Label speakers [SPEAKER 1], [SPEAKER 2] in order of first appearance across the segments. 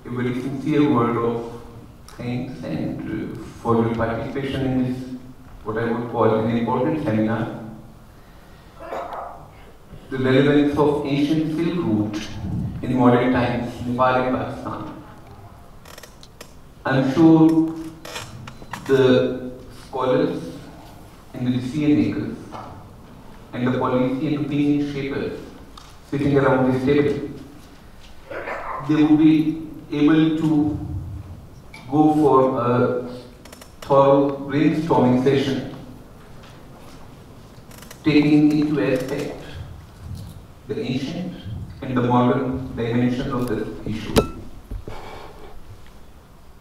[SPEAKER 1] a very sincere word of thanks and for your participation in this, what I would call an important seminar. The relevance of ancient Silk Route in modern times, Nepal and Pakistan. I'm sure the scholars and the decision makers and the policy and opinion shapers sitting around this table, they would be able to go for a thorough brainstorming session, taking into aspect the ancient and the modern dimension of this issue.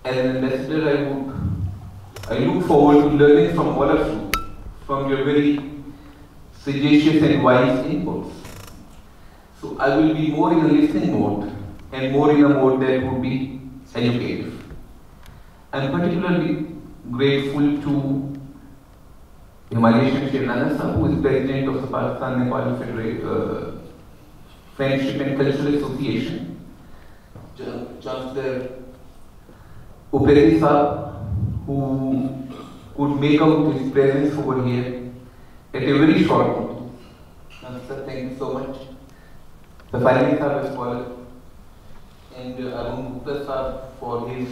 [SPEAKER 1] As an ambassador, I look forward to learning from all of you, from your very sagacious and wise inputs. So I will be more in a listening mode and more in a mode that would be educative. I'm particularly grateful to Himalayan Shirnana, who is president of the Pakistan-Nepal Friendship and Cultural Association, Chancellor Upeti Saab, who could make out his presence over here at a very short notice. Chancellor, thank you so much. The Farani Saab as well, and Arun Gupta Saab for his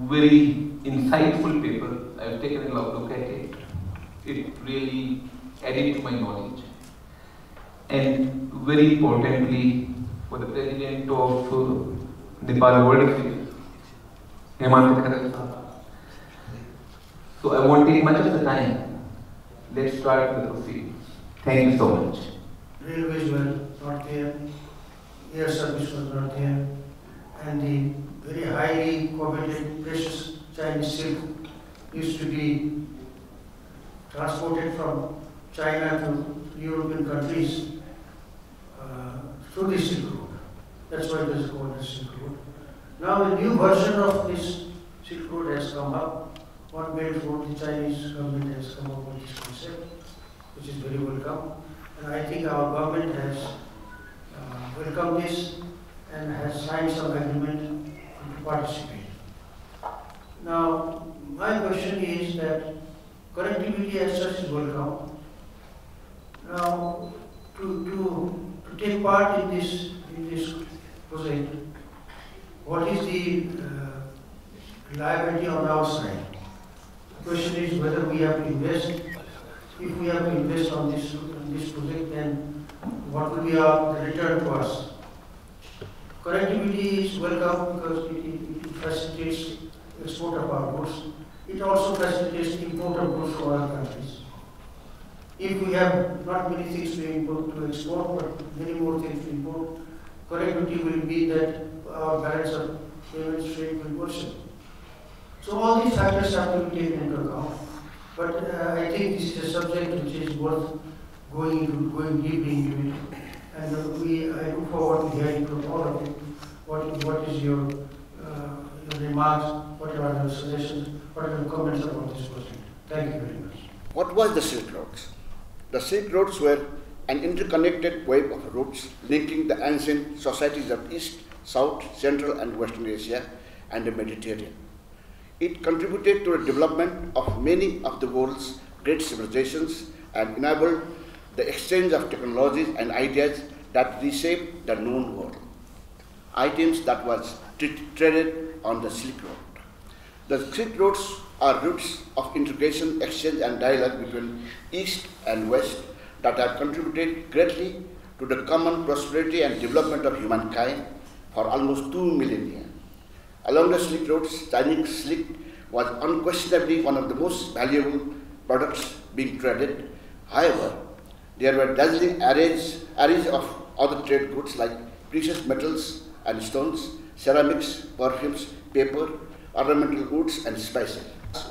[SPEAKER 1] very insightful paper. I've taken a look at it. It really added to my knowledge. And very importantly, for the President of Nepal World Affairs, Hemant Kharal Saab. So I won't take much of the time. Let's start the proceedings. Thank you so much.
[SPEAKER 2] Railways were not there, air service was not there, and the very highly coveted precious Chinese silk used to be transported from China to European countries through the Silk Road. That's why it is called the Silk Road. Now a new version of this Silk Road has come up. One Belt Road, the Chinese government has come up with this concept, which is very welcome. And I think our government has welcomed this and has signed some agreement to participate. Now, my question is that connectivity as such is welcome. Now, to take part in this project, what is the liability on our side? The question is whether we have to invest. If we have to invest on this project, then what will be the return to us? Connectivity is welcome because it facilitates export of our goods. It also facilitates import of goods to other countries. If we have not many things to import to export, but many more things to import, connectivity will be that our balance of payments rate will worsen. So all these factors have to be taken into account. But I think this is a subject which is worth going deeply into it. And I look forward to hearing from all of you what is your remarks, what are your suggestions, what are your comments about this project. Thank you very much.
[SPEAKER 3] What was the Silk Roads? The Silk Roads were an interconnected web of routes linking the ancient societies of East, South, Central and Western Asia and the Mediterranean. It contributed to the development of many of the world's great civilizations and enabled the exchange of technologies and ideas that reshaped the known world. Items that was traded on the Silk Road. The Silk Roads are routes of integration, exchange and dialogue between East and West that have contributed greatly to the common prosperity and development of humankind for almost 2 millennia. Along the Silk Roads, Chinese silk was unquestionably one of the most valuable products being traded. However, there were dazzling arrays of other trade goods like precious metals and stones, ceramics, perfumes, paper, ornamental woods and spices,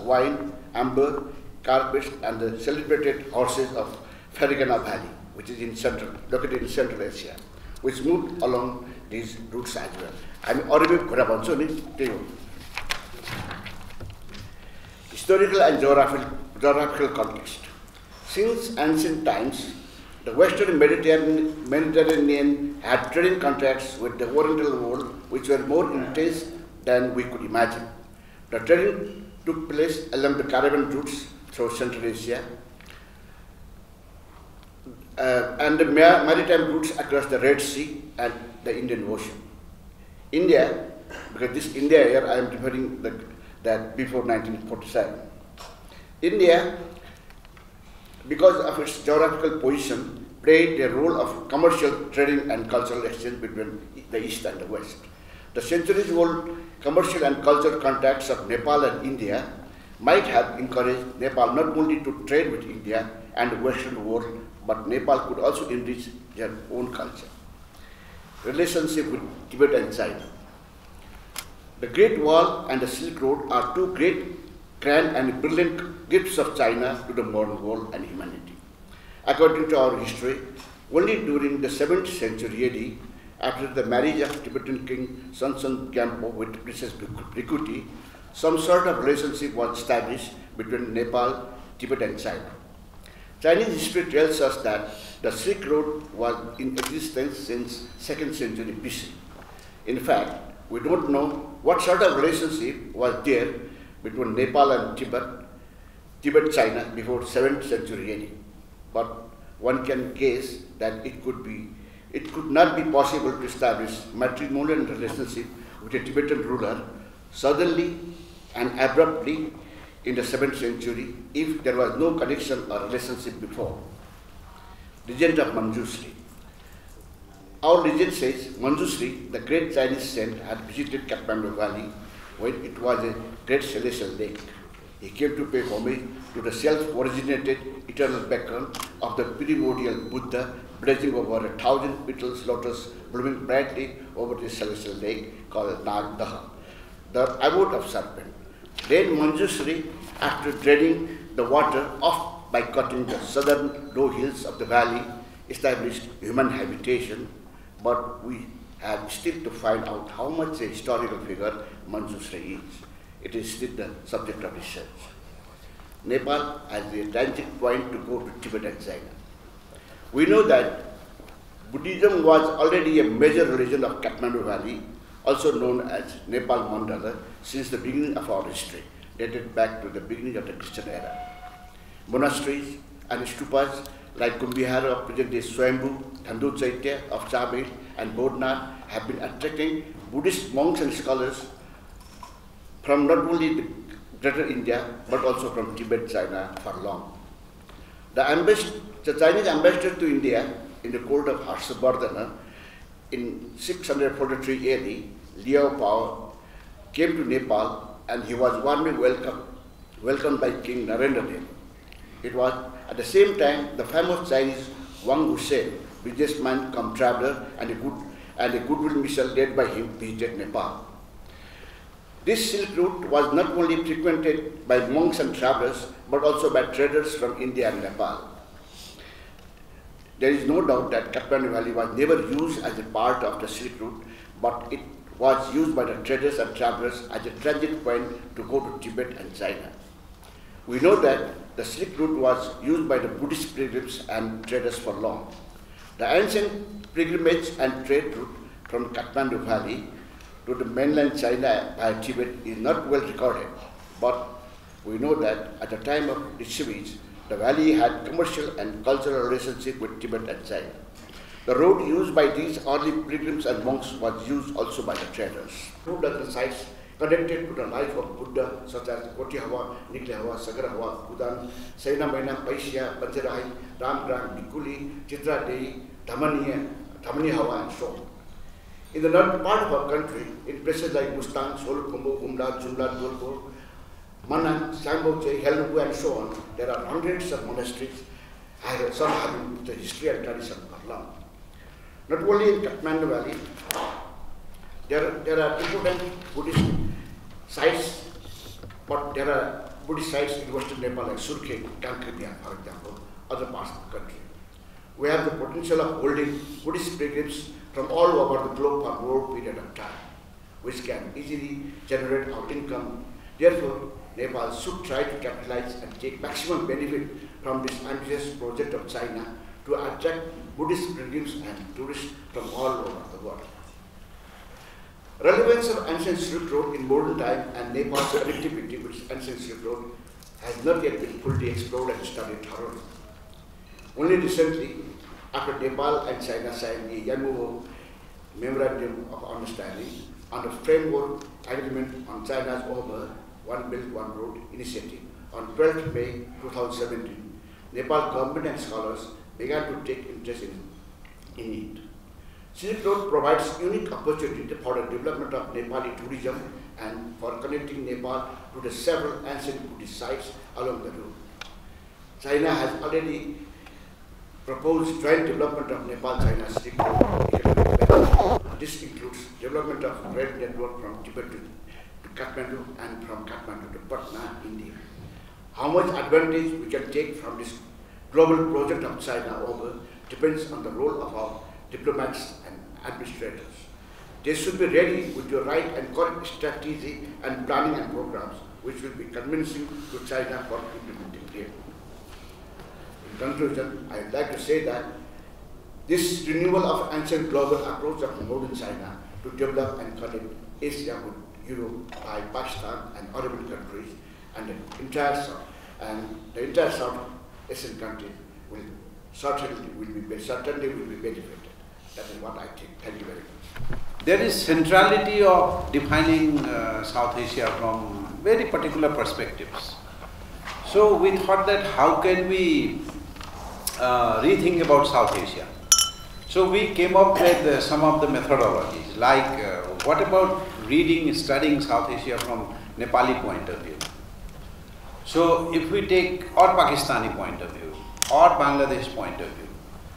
[SPEAKER 3] wine, amber, carpets, and the celebrated horses of Fergana Valley, which is located in Central Asia, which moved along these routes as well. Historical and geographical context. Since ancient times, The Western Mediterranean had trading contracts with the Oriental world which were more intense than we could imagine. The trading took place along the Caribbean routes through Central Asia and the maritime routes across the Red Sea and the Indian Ocean. India, because this India here I am referring that before 1947. India, because of its geographical position, played a role of commercial trading and cultural exchange between the East and the West. The centuries-old commercial and cultural contacts of Nepal and India might have encouraged Nepal not only to trade with India and the Western world, but Nepal could also enrich their own culture. Relationship with Tibet and China. The Great Wall and the Silk Road are two great, grand and brilliant gifts of China to the modern world and humanity. According to our history, only during the 7th century AD, after the marriage of Tibetan king Sansan Gyampo with Princess Bhrikuti, some sort of relationship was established between Nepal, Tibet and China. Chinese history tells us that the Silk Road was in existence since 2nd century BC. In fact, we don't know what sort of relationship was there between Nepal and Tibet-China before 7th century AD. But one can guess that it could not be possible to establish matrimonial relationship with a Tibetan ruler suddenly and abruptly in the 7th century if there was no connection or relationship before. Legend of Manjusri. Our legend says Manjusri, the great Chinese saint, had visited Kathmandu Valley when it was a great celestial lake. He came to pay homage to the self-originated eternal beacon of the primordial Buddha, blazing over 1,000 petals lotus blooming brightly over the celestial lake called Nagdaha, the abode of serpent. Then Manjusri, after draining the water off by cutting the southern low hills of the valley, established human habitation, but we have still to find out how much a historical figure Manjusri is. It is still the subject of research. Nepal has a transit point to go to Tibet and China. We know that Buddhism was already a major religion of Kathmandu Valley, also known as Nepal Mandala, since the beginning of our history, dated back to the beginning of the Christian era. Monasteries and stupas like Kumbhihara of present-day Swayambhu, Thandu Chaitya of Chabel and Bodhnath have been attracting Buddhist monks and scholars from not only the greater India, but also from Tibet, China for long. The Chinese ambassador to India in the court of Harshavardhana in 643 AD, Liao Pao, came to Nepal and he was warmly welcomed by King Narendra Dev. It was at the same time the famous Chinese Wang Hussein, businessman come traveler and a goodwill mission led by him visited Nepal. This Silk Route was not only frequented by monks and travelers, but also by traders from India and Nepal. There is no doubt that Kathmandu Valley was never used as a part of the Silk Route, but it was used by the traders and travelers as a transit point to go to Tibet and China. We know that the Silk Route was used by the Buddhist pilgrims and traders for long. The ancient pilgrimage and trade route from Kathmandu Valley to the mainland China by Tibet is not well recorded, but we know that at the time of its siege, the valley had commercial and cultural relationship with Tibet and China. The road used by these early pilgrims and monks was used also by the traders. Two other sites connected to the life of Buddha, such as Koti Hawa, Nikle Hawa, Sagar Hawa, Kudan, Saina Maina, Paisya, Panjarahai, Ramgram, Nikuli, Chitra Dei, Dhamani Hawa, and so on. In the northern part of our country, in places like Mustang, Solukhumbu, Humla, Jumla, Dholpur, Manan, Sangboche, Helnupu, and so on, there are hundreds of monasteries, some having the history and tradition for long. Not only in Kathmandu Valley, there are important Buddhist sites, but there are Buddhist sites in western Nepal like Surkhet, Kankriya, for example, other parts of the country. We have the potential of holding Buddhist pilgrims from all over the globe for more period of time, which can easily generate our income. Therefore, Nepal should try to capitalize and take maximum benefit from this ambitious project of China to attract Buddhist pilgrims and tourists from all over the world. Relevance of ancient Silk Road in modern time and Nepal's connectivity with ancient Silk Road has not yet been fully explored and studied thoroughly. Only recently, after Nepal and China signed the Yangon Memorandum of Understanding on the framework agreement on China's over One Belt, One Road initiative on 12th May 2017, Nepal government and scholars began to take interest in it. Silk Road provides unique opportunity for the development of Nepali tourism and for connecting Nepal to the several ancient Buddhist sites along the route. China has already proposed joint development of Nepal-China Silk Road. This includes development of rail network from Tibet to Kathmandu and from Kathmandu to Patna, India. How much advantage we can take from this global project of China over depends on the role of our diplomats and administrators. They should be ready with the right and correct strategy and planning and programs which will be convincing to China for implementing it. In conclusion, I would like to say that this renewal of ancient global approach of modern China to develop and connect Asia with Europe, by Pakistan and Arabic countries and the entire South Asian countries will certainly will be benefited. That is what I think. Thank you very much.
[SPEAKER 4] There is centrality of defining South Asia from very particular perspectives. So we thought that how can we rethink about South Asia? So we came up with some of the methodologies, like what about reading, studying South Asia from Nepali point of view? So if we take, or Pakistani point of view, or Bangladesh point of view.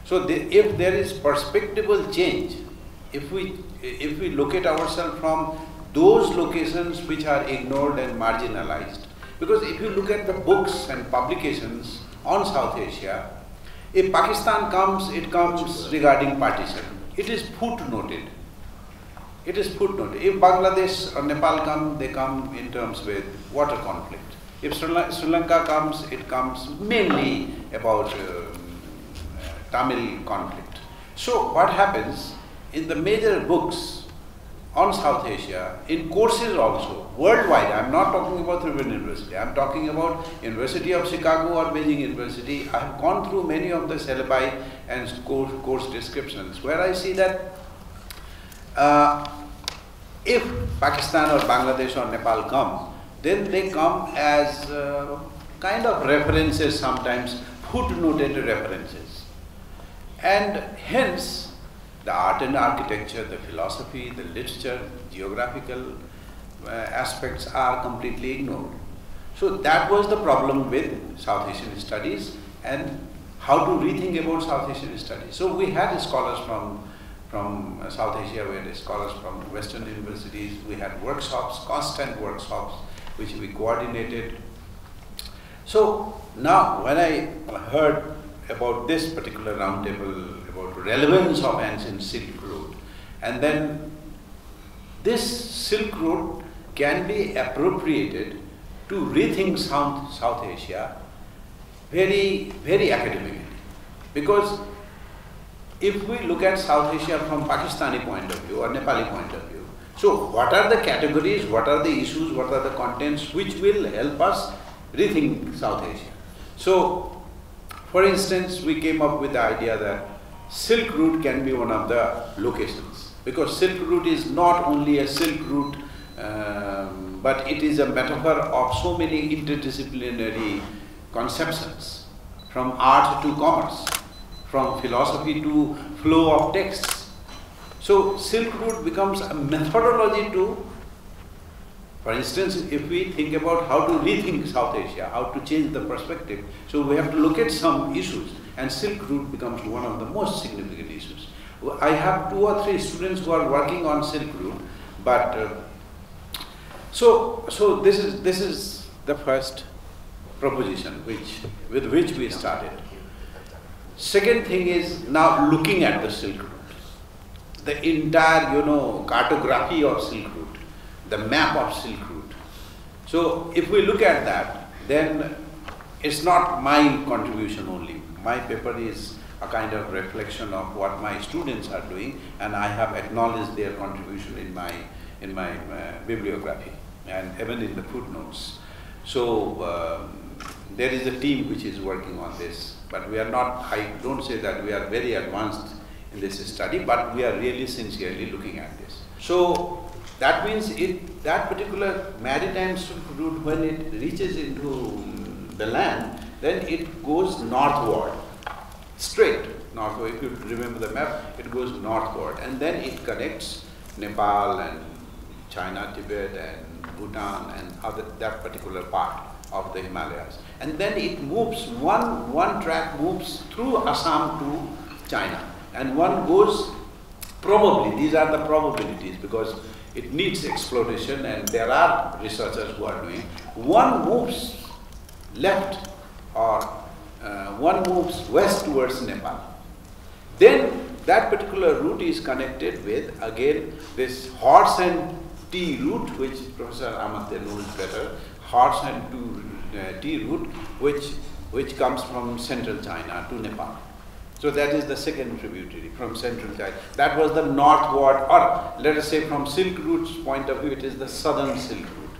[SPEAKER 4] So if there is perspectival change, if we look at ourselves from those locations which are ignored and marginalized, because if you look at the books and publications on South Asia, if Pakistan comes, it comes regarding partition. It is footnoted. It is footnoted. If Bangladesh or Nepal come, they come in terms with water conflict. If Sri Lanka comes, it comes mainly about Tamil conflict. So what happens in the major books on South Asia, in courses also, worldwide, I am not talking about Tribhuvan University, I am talking about University of Chicago or Beijing University. I have gone through many of the syllabi and course descriptions where I see that if Pakistan or Bangladesh or Nepal come, then they come as kind of references, sometimes footnoted references. And hence, the art and architecture, the philosophy, the literature, geographical aspects are completely ignored. So that was the problem with South Asian studies and how to rethink about South Asian studies. So we had scholars from South Asia, we had scholars from Western universities, we had workshops, constant workshops, which we coordinated. So now when I heard about this particular roundtable, about relevance of ancient Silk Road, and then this Silk Road can be appropriated to rethink South Asia very, very academically. Because if we look at South Asia from Pakistani point of view or Nepali point of view, so what are the categories, what are the issues, what are the contents which will help us rethink South Asia? So, for instance, we came up with the idea that Silk Route can be one of the locations, because Silk Route is not only a Silk Route, but it is a metaphor of so many interdisciplinary conceptions, from art to commerce, from philosophy to flow of texts. So Silk Route becomes a methodology to, for instance, if we think about how to rethink South Asia, how to change the perspective, so we have to look at some issues, and Silk Route becomes one of the most significant issues. I have 2 or 3 students who are working on Silk Route, but so this is the first proposition with which we started. Second thing is now looking at the Silk Route, the entire cartography of Silk Route, the map of Silk Route. So if we look at that, then it's not my contribution only. My paper is a kind of reflection of what my students are doing, and I have acknowledged their contribution in my bibliography and even in the footnotes. So there is a team which is working on this, but we are not, I don't say that we are very advanced in this study, but we are really sincerely looking at this. So that means that particular maritime Silk Route, when it reaches into the land, then it goes northward, straight northward. If you remember the map, it goes northward, and then it connects Nepal and China, Tibet and Bhutan and that particular part of the Himalayas. And then it moves, one track moves through Assam to China, and one goes, probably, these are the probabilities because it needs exploration and there are researchers who are doing. One moves left or one moves west towards Nepal. Then that particular route is connected with, again, this horse and tea route, which Professor Amartya knows better, horse and tea route, which comes from central China to Nepal. So that is the second tributary from central China. That was the northward, or let us say from Silk Route's point of view, it is the southern Silk Route.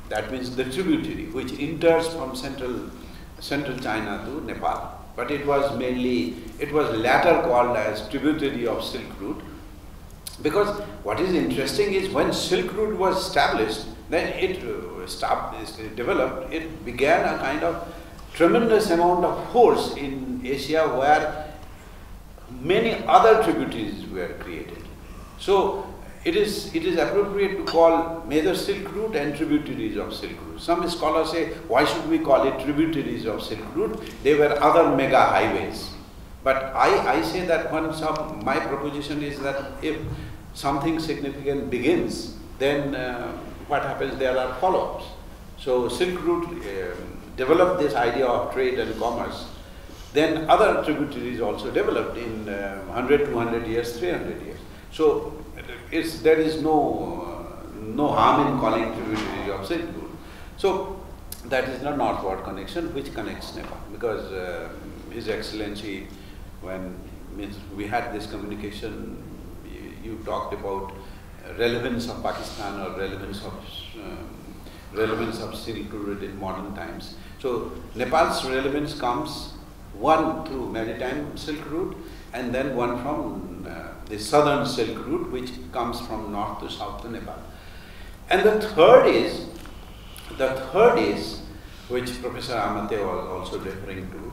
[SPEAKER 4] That means the tributary which enters from central China to Nepal. But it was later called as tributary of Silk Route, because what is interesting is when Silk Route was established, then it developed, it began a kind of tremendous amount of force in Asia where many other tributaries were created. So it is appropriate to call major Silk Route and tributaries of Silk Route. Some scholars say, why should we call it tributaries of Silk Route? They were other mega highways. But I say that my proposition is that if something significant begins, then what happens? There are follow-ups. So Silk Route developed this idea of trade and commerce. Then other tributaries also developed in 100, 200 years, 300 years. So there is no harm in calling tributary of Silk Route. So that is the northward connection which connects Nepal, because His Excellency, when we had this communication, you talked about relevance of Pakistan or relevance of Silk Route in modern times. So Nepal's relevance comes one through maritime Silk Route, and then one from the southern Silk Route, which comes from north to south to Nepal. And the third is, which Professor Amartya was also referring to,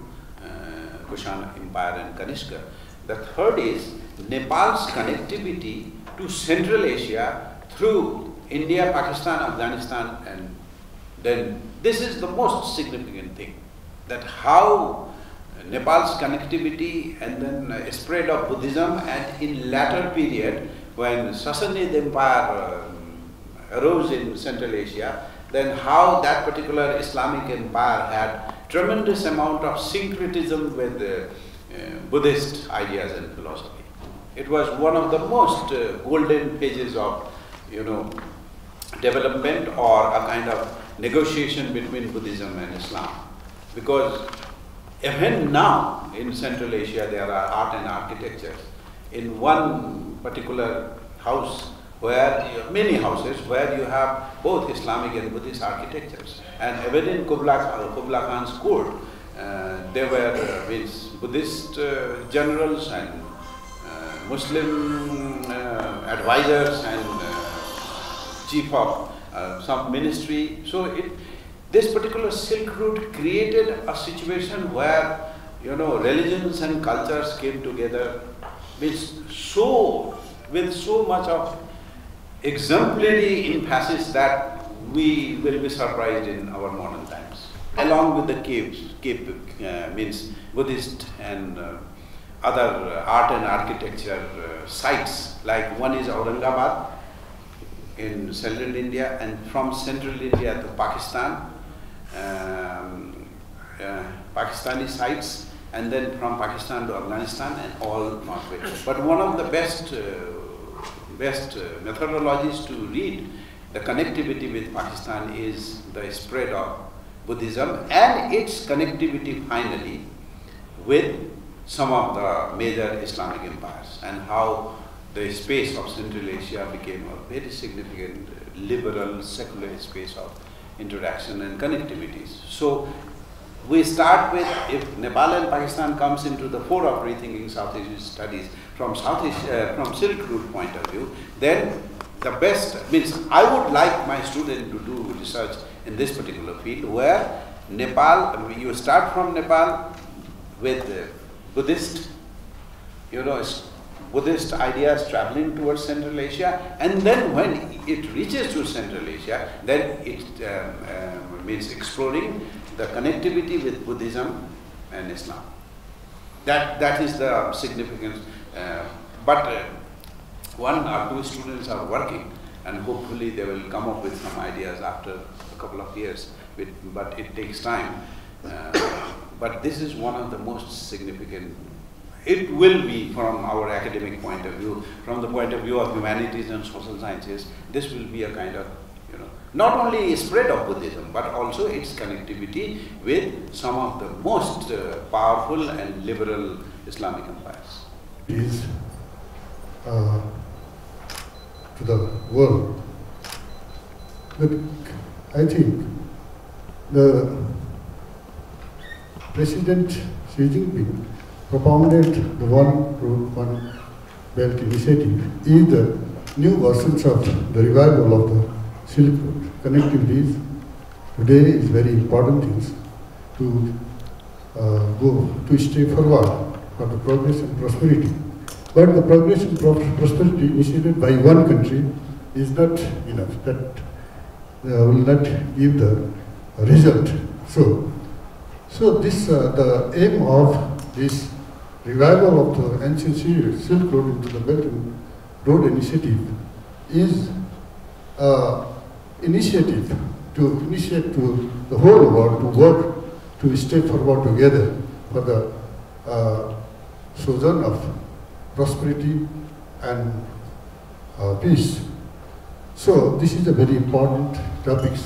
[SPEAKER 4] Kushan Empire and Kanishka. The third is Nepal's connectivity to Central Asia through India, Pakistan, Afghanistan, and then this is the most significant thing, that how Nepal's connectivity and then spread of Buddhism, and in latter period when Sassanid Empire arose in Central Asia, then how that particular Islamic empire had tremendous amount of syncretism with Buddhist ideas and philosophy. It was one of the most golden pages of, development or a kind of negotiation between Buddhism and Islam. Because even now in Central Asia there are art and architecture. In one particular house, many houses where you have both Islamic and Buddhist architectures. And even in Kublai Khan's court, there were Buddhist generals and Muslim advisors and chief of some ministry. So this particular Silk Route created a situation where religions and cultures came together with so much of exemplary emphasis that we will be surprised in our modern times. Along with the cave means Buddhist and other art and architecture sites, like one is Aurangabad in central India, and from central India to Pakistan, Pakistani sites, and then from Pakistan to Afghanistan and all northwest. But one of the best methodologies to read the connectivity with Pakistan is the spread of Buddhism and its connectivity finally with some of the major Islamic empires and how the space of Central Asia became a very significant liberal, secular space of interaction and connectivities. So we start with, if Nepal and Pakistan comes into the fore of rethinking South Asian studies from from Silk Route point of view, then the best means I would like my student to do research in this particular field where Nepal, you start from Nepal with Buddhist, Buddhist ideas traveling towards Central Asia, and then when it reaches to Central Asia, then it means exploring the connectivity with Buddhism and Islam. That is the significance. But one or two students are working, and hopefully they will come up with some ideas after a couple of years, but it takes time. But this is one of the most significant. It will be, from our academic point of view, from the point of view of humanities and social sciences, this will be a kind of, not only a spread of Buddhism, but also its connectivity with some of the most powerful and liberal Islamic empires.
[SPEAKER 5] Is to the world. But I think the President Xi Jinping propounded the One Road, One Belt initiative is the new versions of the revival of the Silk Road. Connectivities today is very important things to to stay forward for the progress and prosperity. But the progress and prosperity initiated by one country is not enough. That will not give the result. So this the aim of this revival of the ancient Silk Road into the Belt and Road Initiative is initiative to initiate to the whole world to work to step forward together for the sojourn of prosperity and peace. So this is a very important topic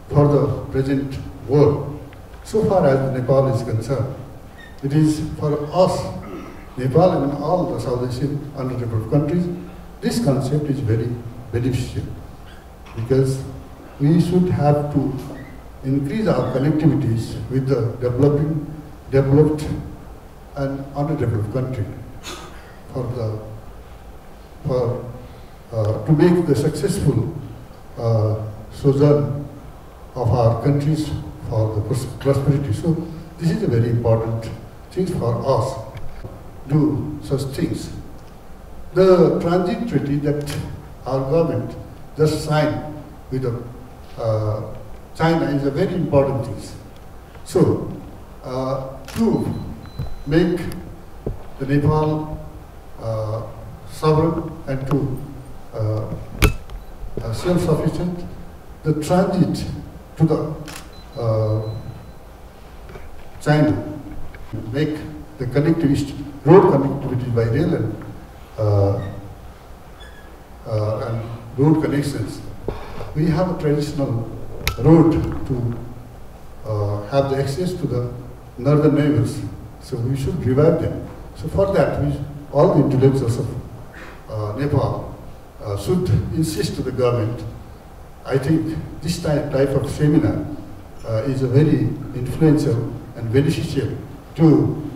[SPEAKER 5] for the present world. So far as Nepal is concerned, it is for us, Nepal and all the South Asian underdeveloped countries, this concept is very beneficial because we should have to increase our connectivities with the developed and underdeveloped country to make the successful sojourn of our countries for the prosperity. So this is a very important thing for us do such things. The transit treaty that our government just signed with China is a very important thing. So to make the Nepal sovereign and to self-sufficient, the transit to the China, make the connectivity, road connectivity by rail and road connections. We have a traditional road to have the access to the northern neighbors, so we should revive them. So for that, all the intellectuals of Nepal should insist to the government. I think this type of seminar is a very influential and beneficial to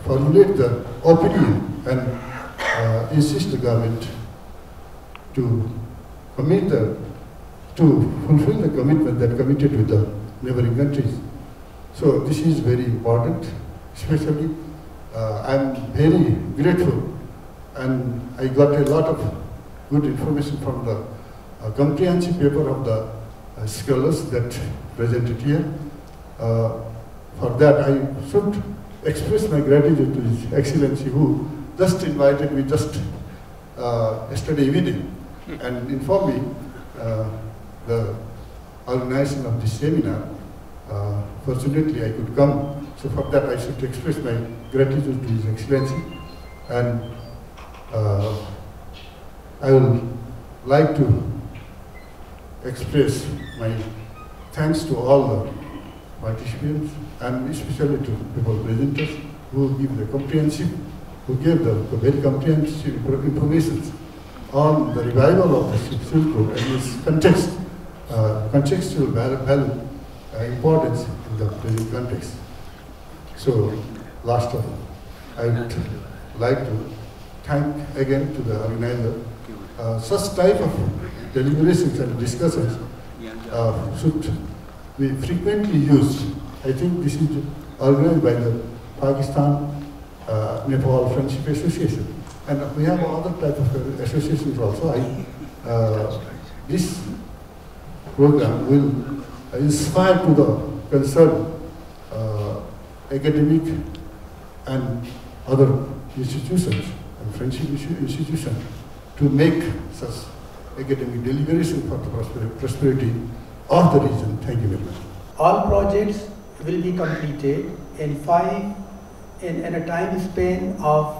[SPEAKER 5] formulate the opinion and insist the government to fulfill the commitment that committed with the neighboring countries. So this is very important, especially I am very grateful and I got a lot of good information from the comprehensive paper of the scholars that presented here. For that I should express my gratitude to His Excellency who just invited me just yesterday evening and informed me the organization of this seminar. Fortunately I could come, so for that I should express my gratitude to His Excellency, and I would like to express my thanks to all the participants and especially to people presenters who gave the very comprehensive information on the revival of the Silk Road and its contextual value, importance in the present context. So, last of all, I would like to thank again to the organizer. Such type of deliberations and discussions should be frequently used. I think this is organized by the Pakistan Nepal Friendship Association, and we have other type of associations also. This program will inspire to the concerned academic and other institutions and friendship institutions to make such academic deliberation for the prosperity of the region. Thank you very much.
[SPEAKER 6] All projects will be completed in a time span of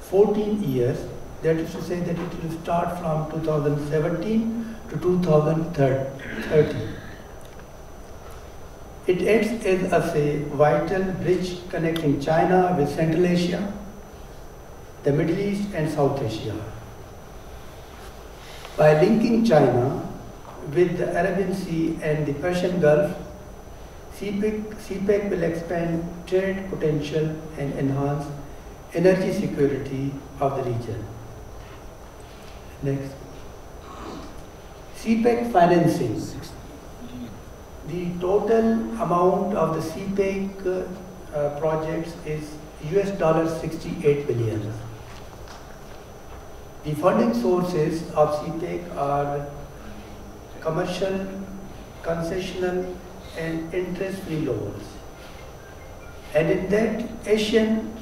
[SPEAKER 6] 14 years. That is to say that it will start from 2017 to 2030. It acts as a vital bridge connecting China with Central Asia, the Middle East and South Asia. By linking China with the Arabian Sea and the Persian Gulf, CPEC will expand trade potential and enhance energy security of the region. Next. CPEC financing. The total amount of the CPEC projects is $68 billion. The funding sources of CPEC are commercial, concessional and interest-free loans. And in that, Asian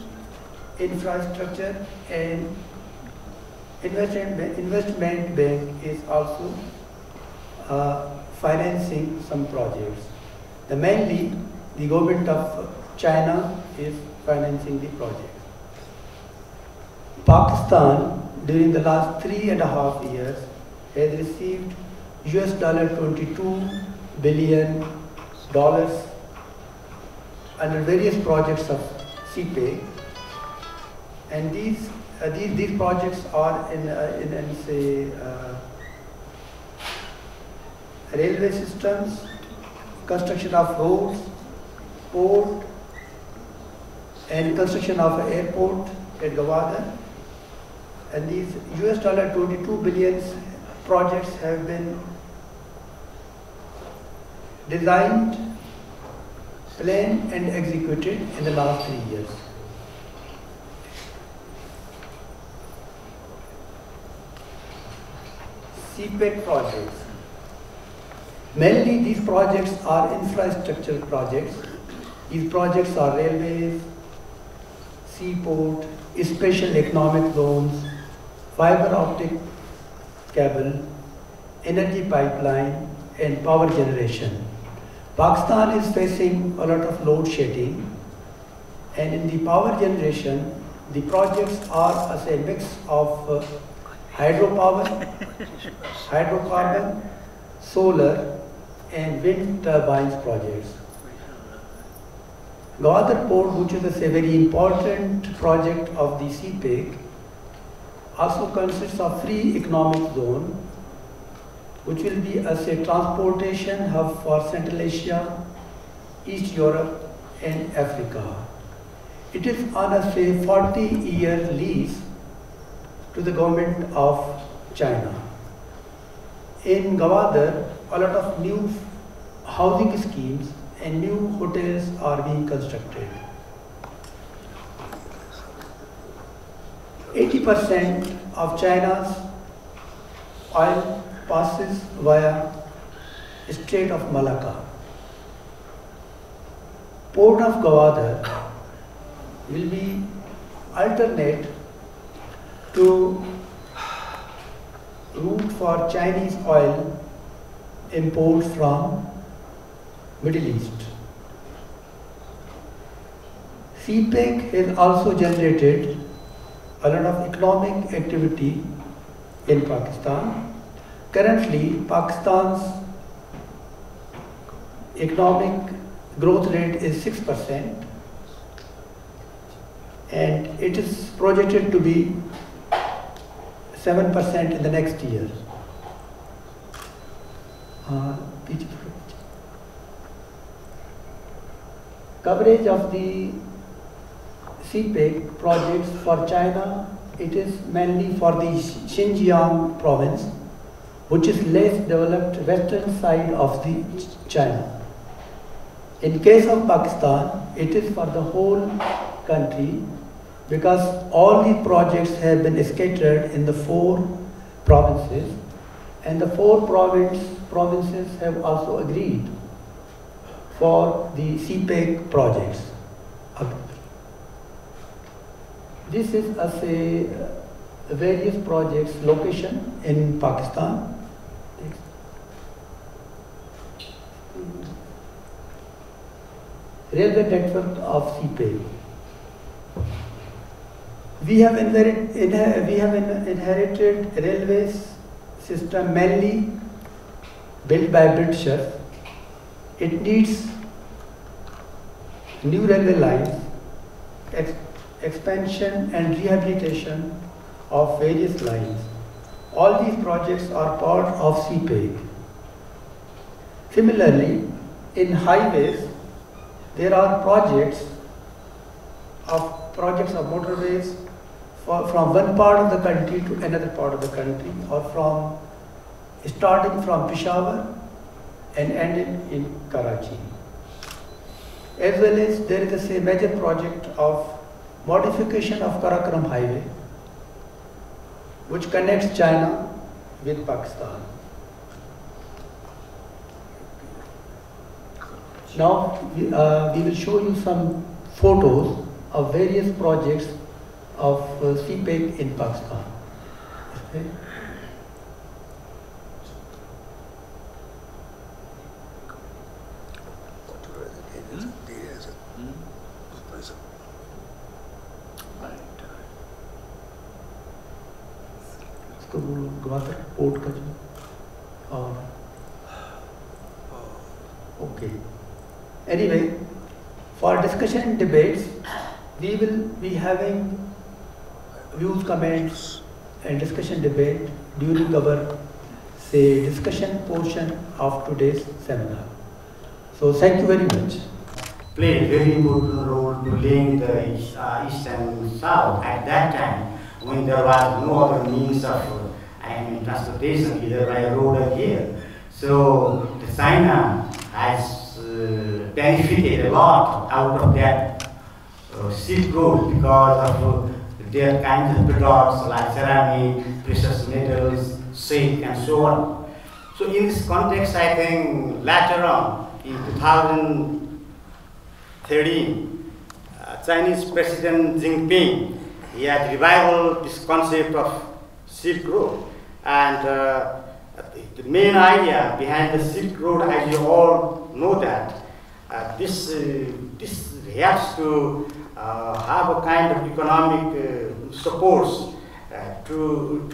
[SPEAKER 6] Infrastructure and Investment Bank is also financing some projects. Mainly, the government of China is financing the project. Pakistan, during the last 3.5 years, has received $22 billion under various projects of CPEC, and these projects are in say railway systems, construction of roads, port, and construction of an airport at Gwadar. And these $22 billion projects have been designed, planned and executed in the last 3 years. CPEC projects. Mainly these projects are infrastructure projects. These projects are railways, seaport, special economic zones, fiber optic cable, energy pipeline and power generation. Pakistan is facing a lot of load shedding, and in the power generation, the projects are as a mix of hydropower, hydrocarbon, solar and wind turbines projects. Gwadar Port, which is a very important project of the CPEC, also consists of free economic zone, which will be as a transportation hub for Central Asia, East Europe and Africa. It is on a 40-year lease to the government of China. In Gwadar, a lot of new housing schemes and new hotels are being constructed. 80% of China's oil passes via Strait of Malacca. Port of Gwadar will be alternate to route for Chinese oil imports from Middle East. CPEC has also generated a lot of economic activity in Pakistan. Currently, Pakistan's economic growth rate is 6%, and it is projected to be 7% in the next year. Coverage of the CPEC projects for China, it is mainly for the Xinjiang province, which is less developed western side of the China. In case of Pakistan, it is for the whole country because all the projects have been scattered in the 4 provinces, and the 4 provinces have also agreed for the CPEC projects. This is a various projects location in Pakistan. Railway network of CPEC. We have inherited railways system mainly built by Britishers. It needs new railway lines, expansion and rehabilitation of various lines. All these projects are part of CPEC. Similarly, in highways, there are projects of motorways from one part of the country to another part of the country, or starting from Peshawar and ending in Karachi. As well as there is a major project of modification of Karakoram Highway, which connects China with Pakistan. Now we will show you some photos of various projects of CPEC in Pakistan. Okay. Okay. Anyway, for discussion and debates, we will be having views, comments, and discussion debate during our discussion portion of today's seminar. So thank you very much.
[SPEAKER 7] Played a very important role to link the East and South at that time when there was no other means of transportation either by road or air. So the China has benefited a lot out of that Silk Road because of their kinds of products like ceramic, precious metals, silk, and so on. So in this context, I think later on in 2013, Chinese President Xi Jinping, he had revived this concept of Silk Road. And the main idea behind the Silk Road, as you all know that, this helps to have a kind of economic support to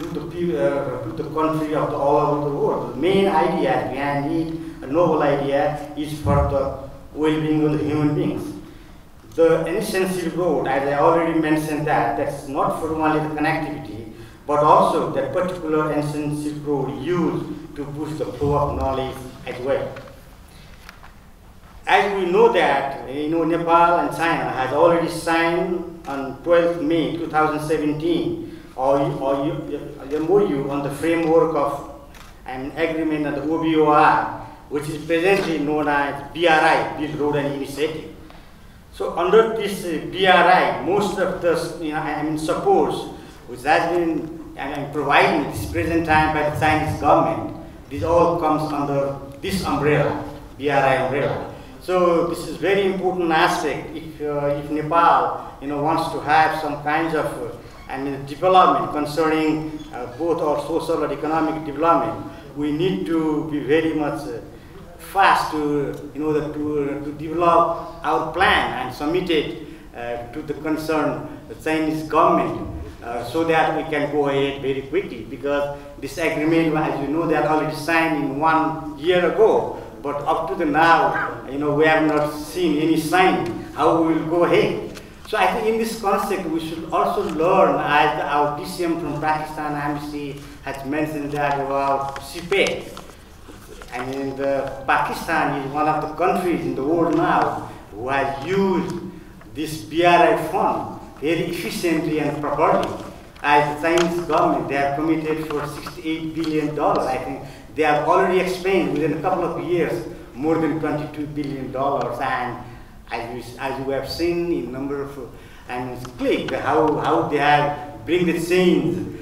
[SPEAKER 7] the country of all over the world. The main idea behind it, a noble idea, is for the well-being of the human beings. The ancient Silk Road, as I already mentioned, that's not for only the connectivity, but also that particular ancient Silk Road used to boost the flow of knowledge as well. As we know that, Nepal and China has already signed on 12th May 2017 or MOU on the framework of an agreement on the OBOR, which is presently known as BRI, Build Road and Initiative. So under this BRI, most of the support which has been provided at this present time by the Chinese government, this all comes under this umbrella, BRI umbrella. So this is very important aspect. If Nepal, wants to have some kinds of development concerning both our social and economic development, we need to be very much fast in order to develop our plan and submit it to the concerned Chinese government so that we can go ahead very quickly, because this agreement, as you know, they are already signed in 1 year ago. But up to the now, we have not seen any sign how we will go ahead. So I think in this concept we should also learn, as our DCM from Pakistan Embassy has mentioned that about CPEC. I mean, Pakistan is one of the countries in the world now who has used this BRI fund very efficiently and properly. As the Chinese government, they have committed for $68 billion. I think they have already expended within a couple of years more than $22 billion. And as you have seen in number of click, how they have bring the change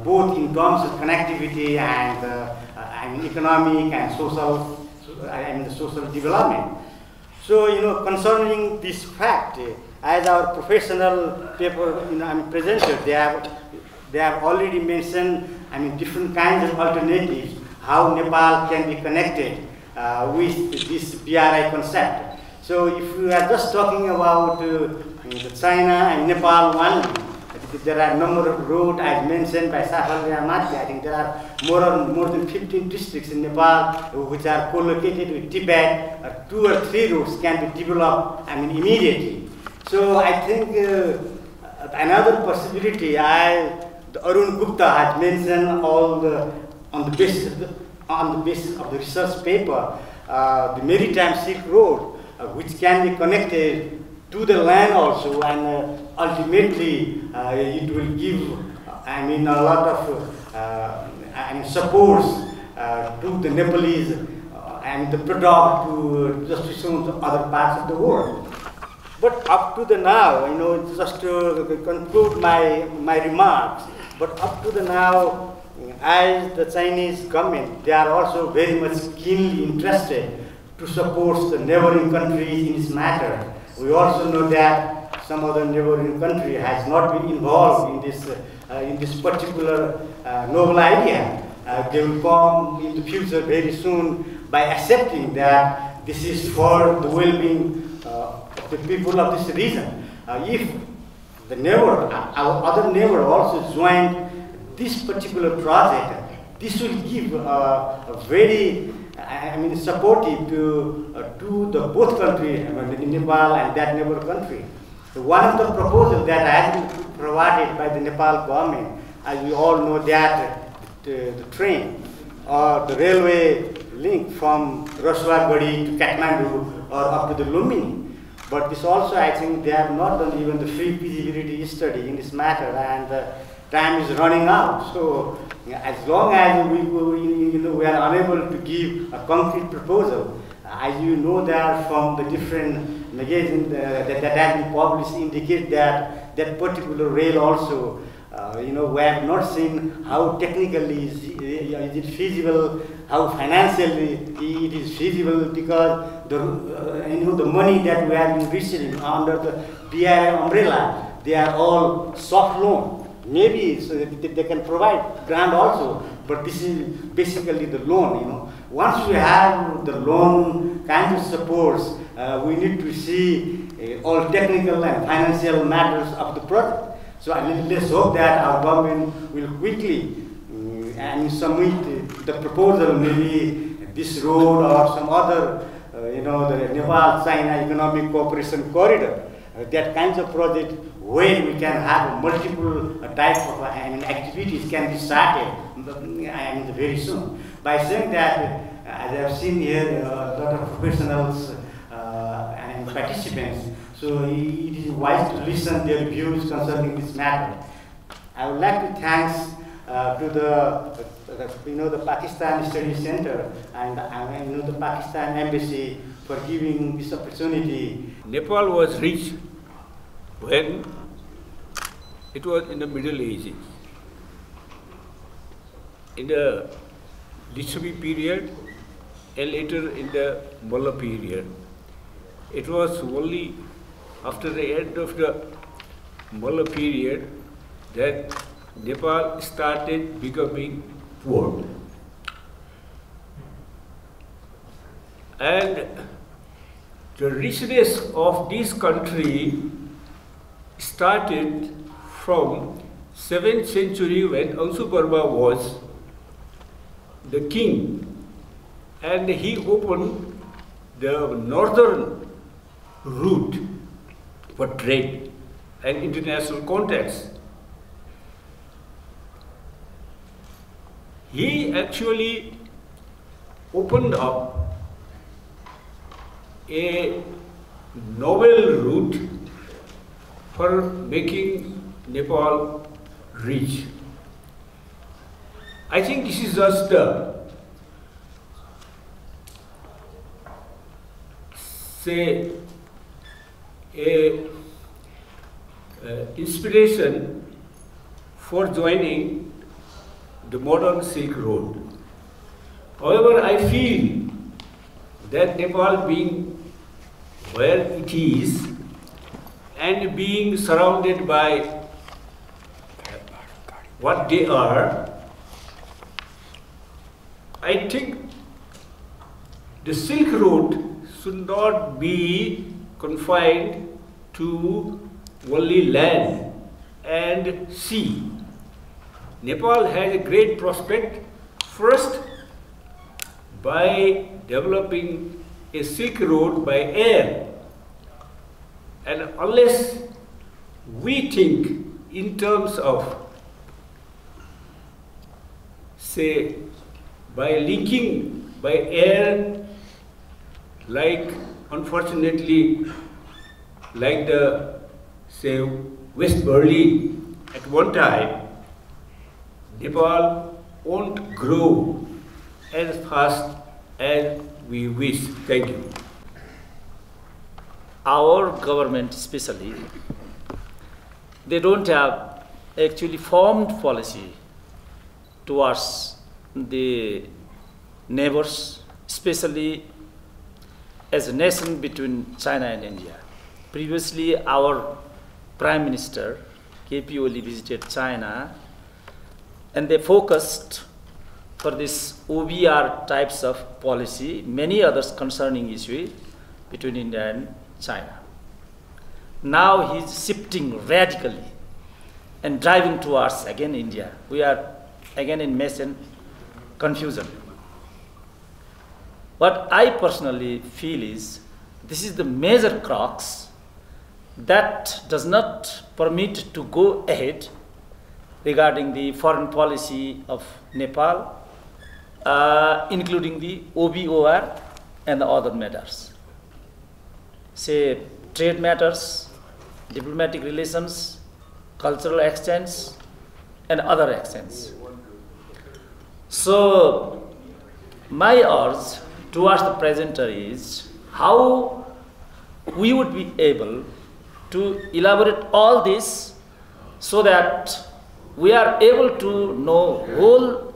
[SPEAKER 7] both in terms of connectivity and economic and social, social development. So, concerning this fact, as our professional paper presenter, they have already mentioned, different kinds of alternatives, how Nepal can be connected with this BRI concept. So if we are just talking about China and Nepal only, there are a number of roads as mentioned by Safal Rahmat. I think there are more than 15 districts in Nepal which are co-located with Tibet. 2 or 3 roads can be developed immediately. So I think another possibility, Arun Gupta had mentioned on the basis of the research paper, the Maritime Silk Road, which can be connected to the land also, and ultimately it will give, a lot of supports to the Nepalese and the product to just to other parts of the world. But up to the now, just to conclude my remarks, but up to the now, as the Chinese government, they are also very much keenly interested to support the neighboring countries in this matter. We also know that some other neighboring country has not been involved in this particular noble idea. They will come in the future very soon by accepting that this is for the well-being of the people of this region. If the neighbor, our other neighbor also joined this particular project, this will give a very supportive to the both countries, Nepal and that neighbor country. So one of the proposals that has been provided by the Nepal government, as we all know that the train or the railway link from Rasuagadi to Kathmandu or up to the Lumbini. But this also, I think, they have not done even the free feasibility study in this matter, and time is running out. So as long as we are unable to give a concrete proposal, as you know that from the different magazines that have been published indicate that that particular rail also, we have not seen how technically is it feasible, how financially it is feasible, because the money that we have been receiving under the BRI umbrella, they are all soft loan. Maybe so they can provide grant also, but this is basically the loan. Once we have the loan kind of supports, we need to see all technical and financial matters of the project. So let's hope that our government will quickly submit the proposal, maybe this road or some other, the Nepal-China Economic Cooperation Corridor, that kinds of project where we can have multiple types of activities can be started very soon. By saying that, as I have seen here, a lot of professionals and participants, so it is wise to listen their views concerning this matter. I would like to thank to the Pakistan Study Center and the Pakistan Embassy for giving this opportunity.
[SPEAKER 8] Nepal was rich when it was in the Middle Ages. In the Lichavi period and later in the Mulla period. It was only after the end of the Mulla period that Nepal started becoming poor. And the richness of this country started from 7th century when Ansuparva was the king, and he opened the northern route for trade. and international context. He actually opened up a novel route for making Nepal rich. I think this is just say a inspiration for joining the modern Silk Road. However, I feel that Nepal being where it is and being surrounded by what they are, I think the Silk Road should not be confined to only land and sea. Nepal has a great prospect, first by developing a Silk Road by air. And unless we think in terms of, say, by linking by air, like unfortunately, like the, say, West Berlin at one time, Nepal won't grow as fast as we wish. Thank you.
[SPEAKER 9] Our government especially, they don't have actually formed policy towards the neighbors, especially as a nation between China and India. Previously, our Prime Minister, KP Oli, visited China, and they focused for this OBR types of policy, many others concerning issues between India and China. Now he's shifting radically and driving towards again India. We are again in mess and confusion. What I personally feel is this is the major crux that does not permit to go ahead regarding the foreign policy of Nepal, including the OBOR and the other matters. Say trade matters, diplomatic relations, cultural exchange, and other exchange. So my urge towards the presenter is how we would be able to elaborate all this so that we are able to know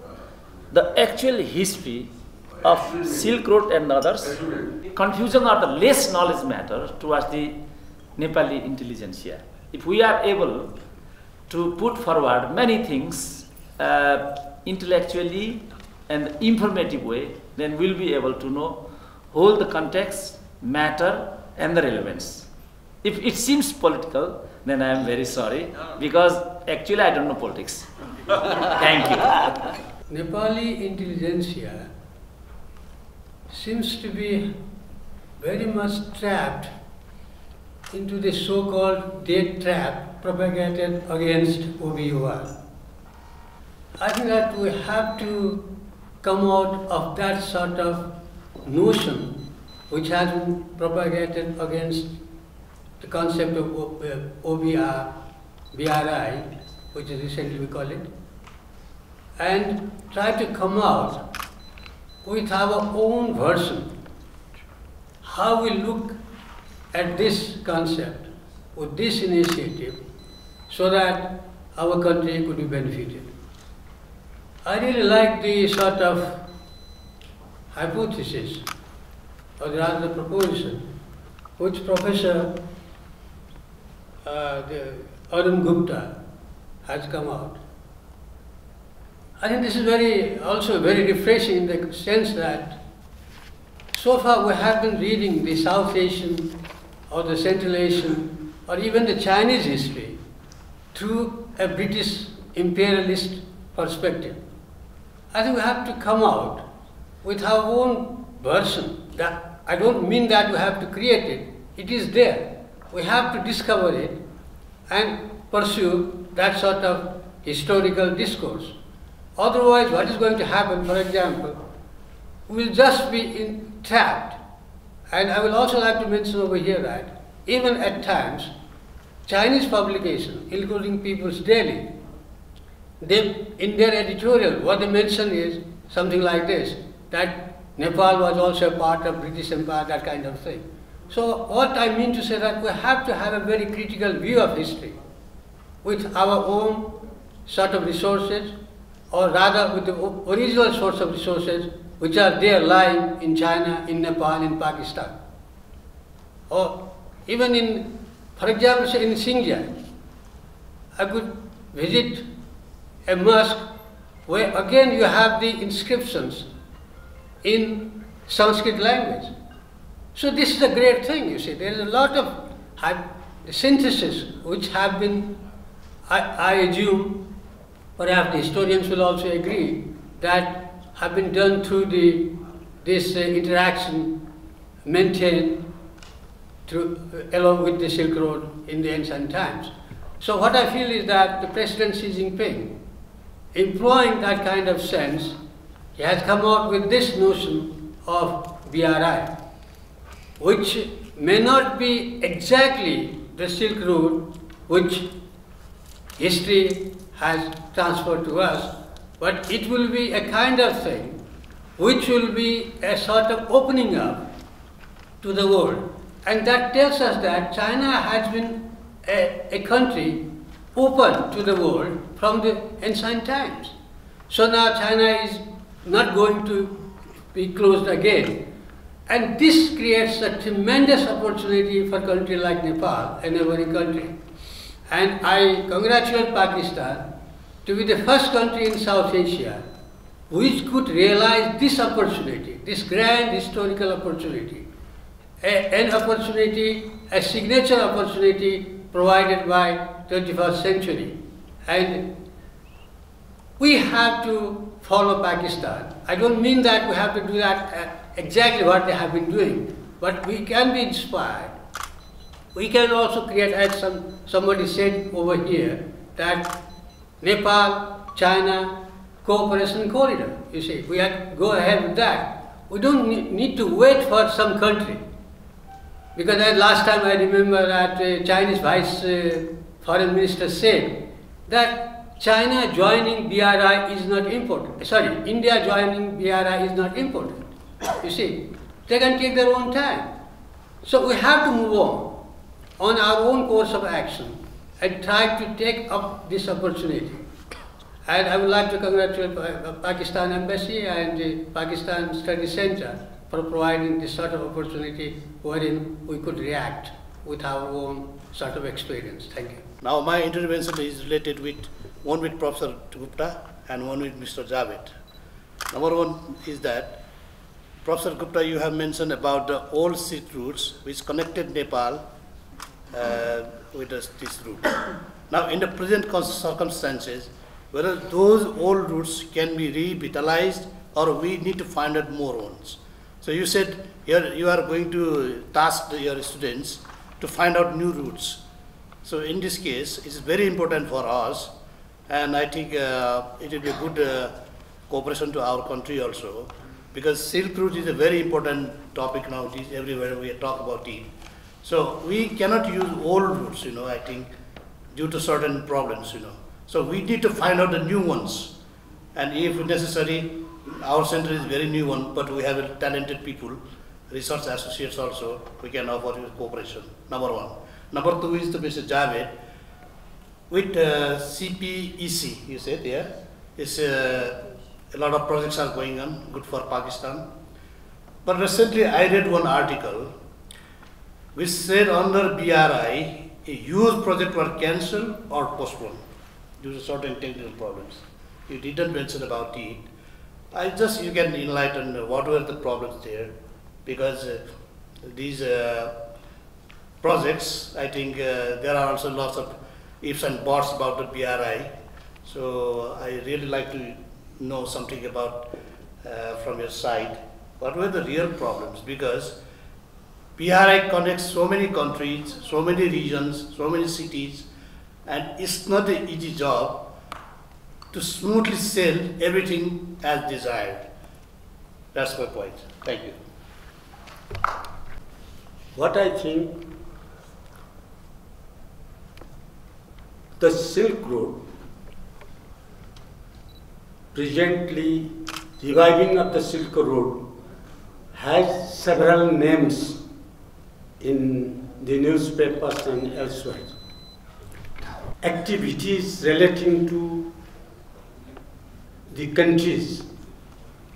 [SPEAKER 9] the actual history of Silk Road and others. Confusion or the less knowledge matter towards the Nepali intelligentsia. If we are able to put forward many things intellectually and informative way, then we'll be able to know whole the context, matter, and the relevance. If it seems political, then I am very sorry, because actually I don't know politics. Thank you.
[SPEAKER 6] Nepali intelligentsia seems to be very much trapped into the so-called death trap propagated against OBOR. I think that we have to come out of that sort of notion which has been propagated against the concept of OBR, BRI, which is recently we call it, and try to come out with our own version, how we look at this concept, with this initiative, so that our country could be benefited. I really like the sort of hypothesis, or rather the proposition, which Professor Arun Gupta has come out. I think this is also very refreshing in the sense that so far we have been reading the South Asian or the Central Asian or even the Chinese history through a British imperialist perspective. I think we have to come out with our own version. That I don't mean that we have to create it. It is there. We have to discover it
[SPEAKER 10] and pursue that sort of historical discourse. Otherwise, what is going to happen, for example, we'll just be trapped. And I will also like to mention over here that even at times, Chinese publications, including People's Daily, they, in their editorial, what they mention is something like this, that Nepal was also a part of British Empire, that kind of thing. So what I mean to say that we have to have a very critical view of history with our own sort of resources, or rather with the original source of resources which are there lying in China, in Nepal, in Pakistan. Or even in, for example, say in Xinjiang, I could visit a mosque where again you have the inscriptions in Sanskrit language. So this is a great thing, you see. There is a lot of synthesis which have been, I assume, perhaps the historians will also agree, that have been done through this interaction maintained along with the Silk Road in the ancient times. So what I feel is that the President Xi Jinping, employing that kind of sense, he has come out with this notion of BRI, which may not be exactly the Silk Road which history has transferred to us, but it will be a kind of thing which will be a sort of opening up to the world. And that tells us that China has been a country open to the world from the ancient times. So now China is not going to be closed again. And this creates a tremendous opportunity for a country like Nepal, a neighboring country. And I congratulate Pakistan to be the first country in South Asia which could realize this opportunity, this grand historical opportunity, an opportunity, a signature opportunity provided by 21st century. And we have to follow Pakistan. I don't mean that we have to do that exactly what they have been doing, but we can be inspired. We can also create, as somebody said over here, that Nepal, China, cooperation corridor. You see, we have to go ahead with that. We don't need to wait for some country. Because last time I remember that Chinese Vice Foreign Minister said that China joining BRI is not important. Sorry, India joining BRI is not important. You see, they can take their own time. So we have to move on our own course of action and try to take up this opportunity. And I would like to congratulate Pakistan Embassy and the Pakistan Study Center for providing this sort of opportunity wherein we could react with our own sort of experience. Thank you.
[SPEAKER 3] Now my intervention is related with one with Professor Gupta and one with Mr. Javed. Number one is that, Professor Gupta, you have mentioned about the old Silk routes which connected Nepal with this route. Now in the present circumstances, whether those old routes can be revitalized or we need to find out more ones. So you said here you are going to task your students to find out new routes. So in this case, it's very important for us, and I think it will be a good cooperation to our country also, because Silk Route is a very important topic nowadays, everywhere we talk about it. So we cannot use old routes, I think, due to certain problems, So we need to find out the new ones, and if necessary, our center is very new one, but we have talented people, research associates also, we can offer you cooperation, number one. Number two is to Mr. Javed, with CPEC, you said, yeah, it's, a lot of projects are going on, good for Pakistan. But recently I read one article which said under BRI, a huge project were cancelled or postponed due to certain technical problems. You didn't mention about it. You can enlighten what were the problems there, because these projects, I think there are also lots of ifs and buts about the BRI. So I really like to know something about from your side. What were the real problems? Because BRI connects so many countries, so many regions, so many cities,
[SPEAKER 11] and it's not an easy job to smoothly sell everything as desired. That's my point. Thank you.
[SPEAKER 8] What I think, the Silk Road, presently reviving of the Silk Road, has several names in the newspapers and elsewhere. Activities relating to the countries.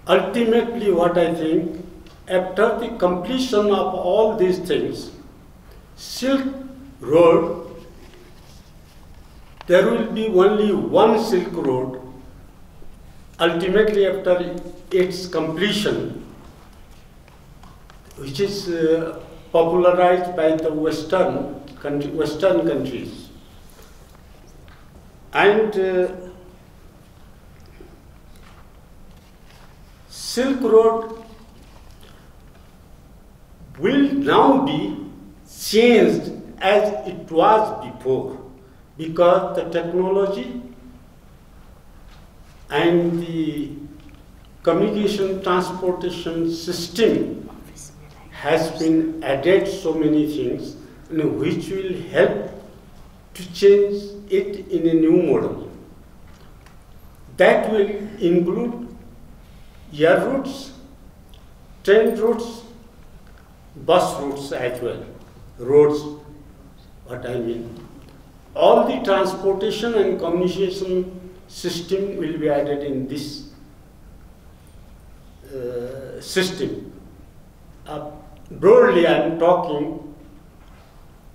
[SPEAKER 8] Ultimately, what I think, after the completion of all these things, Silk Road, there will be only one Silk Road. Ultimately, after its completion, which is popularized by the Western countries. And Silk Road will now be changed as it was before, because the technology and the communication transportation system has been added so many things, which will help to change it in a new model. That will include air routes, train routes, bus routes as well, roads, what I mean. All the transportation and communication system will be added in this system. Broadly, I am talking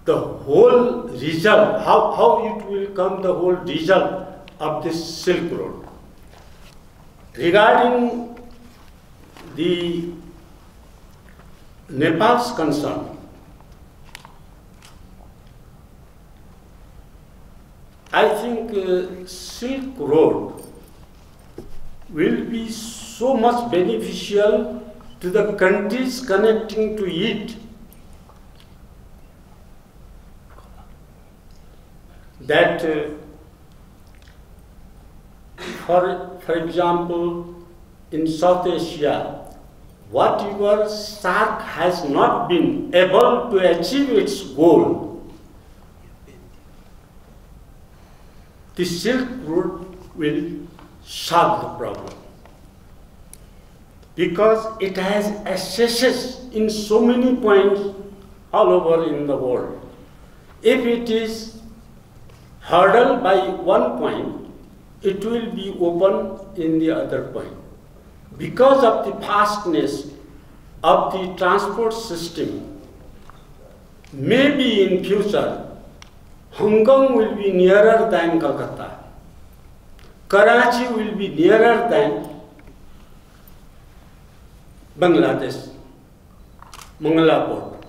[SPEAKER 8] the whole result, how it will come, the whole result of this Silk Road. Regarding the Nepal's concern, I think Silk Road will be so much beneficial to the countries connecting to it that, for example, in South Asia, whatever SAARC has not been able to achieve its goal, the Silk Road will solve the problem, because it has accesses in so many points all over in the world. If it is hurdled by one point, it will be open in the other point. Because of the vastness of the transport system, maybe in future, Hong Kong will be nearer than Calcutta. Karachi will be nearer than Bangladesh, Mongla Port.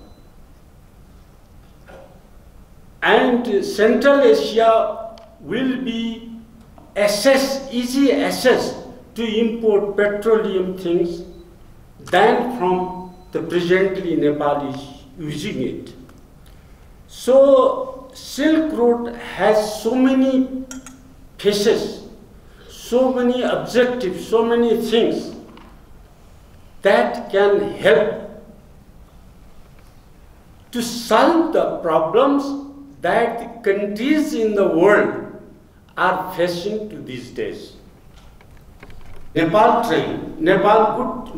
[SPEAKER 8] And Central Asia will be easy access to import petroleum things than from the presently Nepal is using it. So Silk Road has so many faces, so many objectives, so many things that can help to solve the problems that the countries in the world are facing to these days. Nepal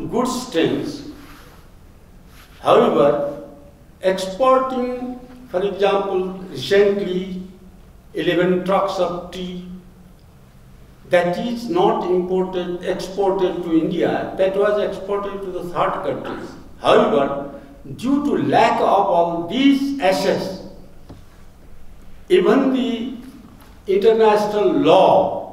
[SPEAKER 8] goods trains, however, exporting, for example, recently 11 trucks of tea that is not exported to India, that was exported to the third countries. However, due to lack of all these assets, even the international law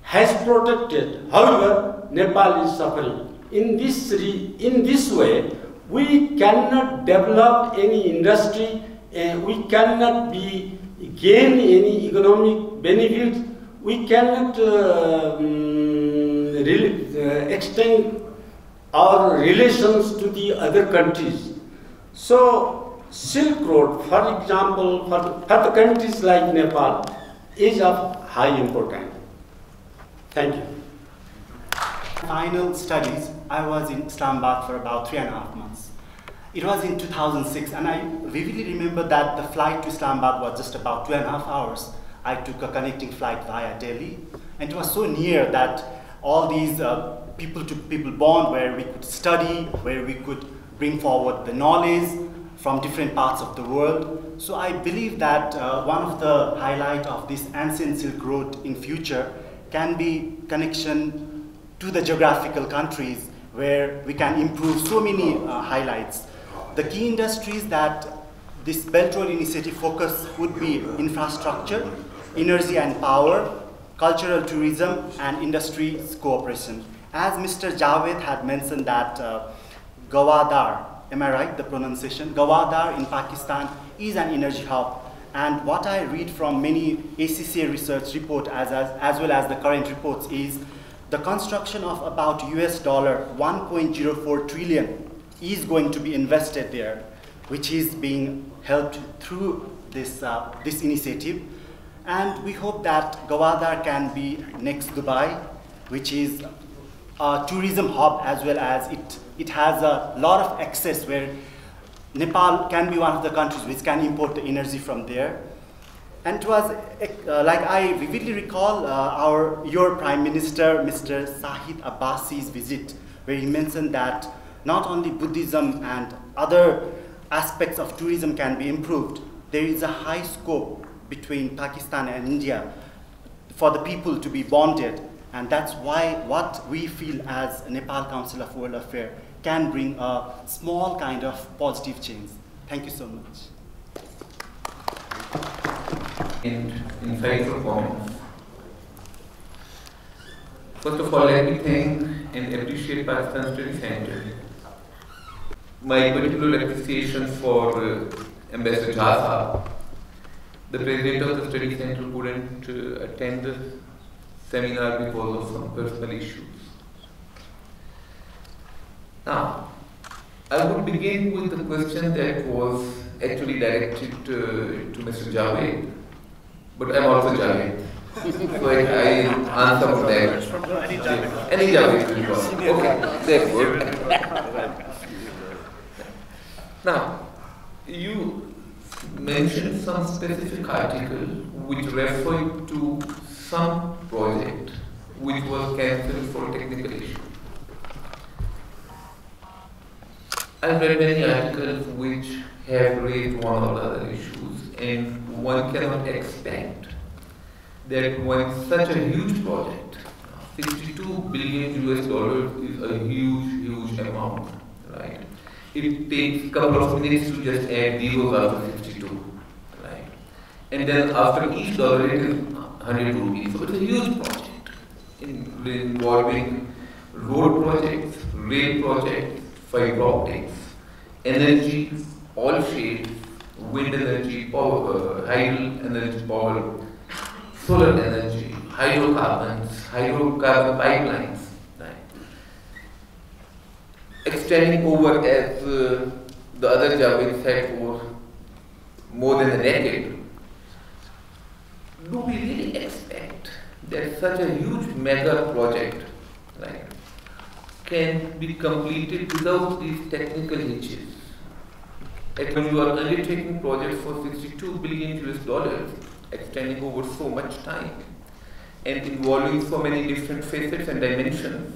[SPEAKER 8] has protected. However, Nepal is suffering. In this way, we cannot develop any industry, we cannot gain any economic benefits, we cannot extend our relations to the other countries. So,
[SPEAKER 12] Silk Road, for example, for the countries like Nepal, is of high importance. Thank you.
[SPEAKER 13] Final studies, I was in Islamabad for about 3.5 months. It was in 2006, and I vividly remember that the flight to Islamabad was just about 2.5 hours. I took a connecting flight via Delhi, and it was so near that all these people-to-people bond where we could study, where we could bring forward the knowledge from different parts of the world. So I believe that one of the highlights of this ancient Silk Road in future can be connection to the geographical countries where we can improve so many highlights. The key industries that this Belt Road Initiative focus would be infrastructure, energy and power, cultural tourism, and industry cooperation. As Mr. Javed had mentioned that Gawadar, am I right, the pronunciation? Gawadar in Pakistan is an energy hub. And what I read from many ACCA research report as well as the current reports is the construction of about $1.04 trillion is going to be invested there, which is being helped through this initiative. And we hope that Gawadar can be next Dubai, which is a tourism hub as well as it has a lot of access where Nepal can be one of the countries which can import the energy from there. And it was, like I vividly recall your Prime Minister, Mr. Shahid Abbasi's visit, where he mentioned that not only Buddhism and other aspects of tourism can be improved, there is a high scope between Pakistan and India for the people to be bonded. And that's why what we feel as Nepal Council of World Affairs can bring a small kind of positive change. Thank you so much.
[SPEAKER 1] Insightful comments. First of all, let me thank and appreciate Pakistan Study Center. My particular appreciation for Ambassador Jha. The president of the study center couldn't attend the seminar because of some personal issues. Now, I would begin with the question that was actually directed to Mr. Javed, but I'm also Javed. So I answer for that. Any Javed will go. Okay, therefore. Now, you mentioned some specific article which referred to some project which was cancelled for technical issue. I've read many articles which have raised one or other issues, and one cannot expect that when such a huge project, $62 billion is a huge amount, right? It takes a couple of minutes to just add zeros after 62, right? And then after each dollar it is 100 rupees. So it's a huge project involving road projects, rail projects, fiber optics, energy, all shades, wind energy, power, hydro energy, power, solar energy, hydrocarbon pipelines, right? Extending over, as the other Javed said, for more than a decade. Do we really expect that such a huge mega project, right, can be completed without these technical hitches? Like when you are undertaking projects for $62 billion, extending over so much time, and involving so many different facets and dimensions,